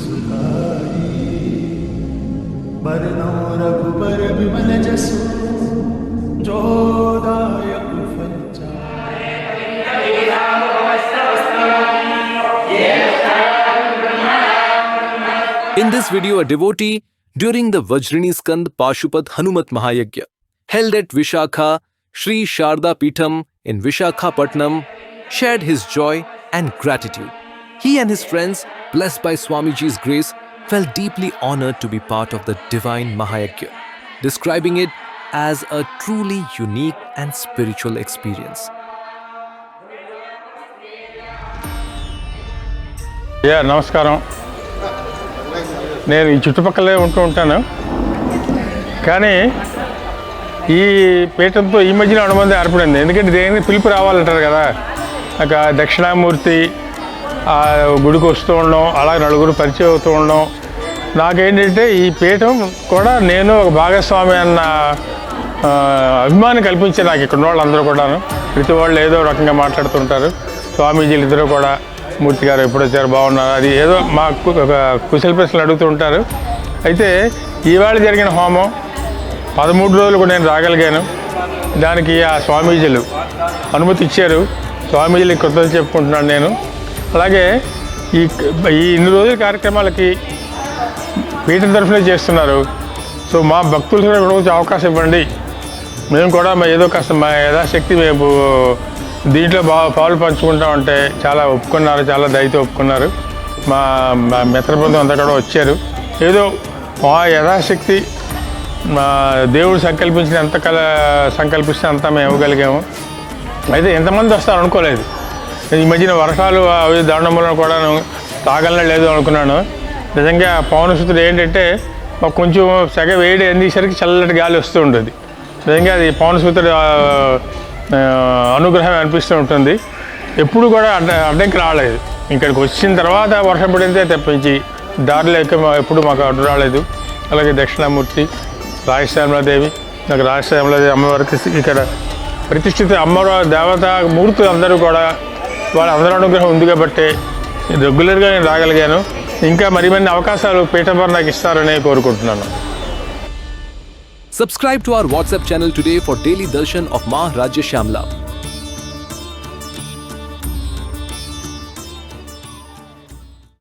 सुखाई बरनों रघुबर विमल जसु जो दायक फल चाहे। In this video, a devotee during the Vajrini Skand Pashupat Hanumat Mahayagya held at Vishakha Sri Sharda Peetham in Vishakhapatnam shared his joy and gratitude. He and his friends, blessed by Swamiji's grace, felt deeply honored to be part of the divine Mahayagya, describing it as a truly unique and spiritual experience. Yeah, namaskaram. నేను ఈ చుట్టుపక్కలే ఉంటాను కానీ ఈ పీఠంతో ఈ మధ్యన అనుబంధం ఏర్పడింది. ఎందుకంటే దేనికి పిలుపు రావాలంటారు కదా, నాకు దక్షిణామూర్తి గుడికి వస్తూ ఉండడం, అలా నలుగురు పరిచయం అవుతూ ఉండడం, నాకేంటంటే ఈ పీఠం కూడా నేను ఒక భాగస్వామి అన్న అభిమానం కల్పించే నాకు ఇక్కడ వాళ్ళందరూ కూడాను. ప్రతి వాళ్ళు ఏదో రకంగా మాట్లాడుతుంటారు. స్వామీజీలు ఇద్దరు కూడా, మూర్తి గారు ఎప్పుడు వచ్చారు, బాగున్నారు, అది ఏదో మాకు ఒక కుశల ప్రశ్నలు అడుగుతూ ఉంటారు. అయితే ఈవేళ జరిగిన హోమం 13 రోజులు కూడా నేను రాగలిగాను. దానికి ఆ స్వామీజీలు అనుమతి ఇచ్చారు. స్వామీజీలకి కృతజ్ఞతలు చెప్పుకుంటున్నాను నేను. అలాగే ఈ ఇన్ని రోజుల కార్యక్రమాలకి పీఠం తరఫునే చేస్తున్నారు. సో మా భక్తులు కూడా వచ్చే అవకాశం ఇవ్వండి, మేము కూడా ఏదో కాస్త మా యథాశక్తి మేము దీంట్లో పాలు పంచుకుంటామంటే చాలా ఒప్పుకున్నారు, చాలా దయతో ఒప్పుకున్నారు. మా మిత్ర బృందం అంతా కూడా వచ్చారు. ఏదో మా యథాశక్తి మా దేవుడు సంకల్పించిన ఎంత సంకల్పిస్తే అంతా మేము ఇవ్వగలిగాము. అయితే ఎంతమంది వస్తారు అనుకోలేదు. ఈ మధ్యన వర్షాలు అవి దారుణం వలన కూడా తాగలనే లేదు అనుకున్నాను. నిజంగా పవనసుతుడు ఏంటంటే కొంచెం సెగ వేడి అందేసరికి చల్లటి గాలి వస్తూ ఉంటుంది. నిజంగా అది పవనసుతుడు అనుగ్రహం అనిపిస్తూ ఉంటుంది. ఎప్పుడు కూడా అడ్డంకి రాలేదు. ఇక్కడికి వచ్చిన తర్వాత వర్షం పడిందే తప్పించి దారిలో ఎప్పుడు మాకు అడ్డు రాలేదు. అలాగే దక్షిణామూర్తి, రాజశ్యామలాదేవి, నాకు రాజశ్యామలాదేవి అమ్మవారికి ఇక్కడ ప్రతిష్ఠిత అమ్మవారి దేవతా మూర్తులు అందరూ కూడా వాళ్ళందరూ అనుగ్రహం ఉంది కాబట్టి రెగ్యులర్గా నేను రాగలిగాను. ఇంకా మరిన్ని అవకాశాలు పీఠం వారు నాకు ఇస్తారని కోరుకుంటున్నాను. Subscribe to our WhatsApp channel today for daily darshan of Ma Rajya Shyamla.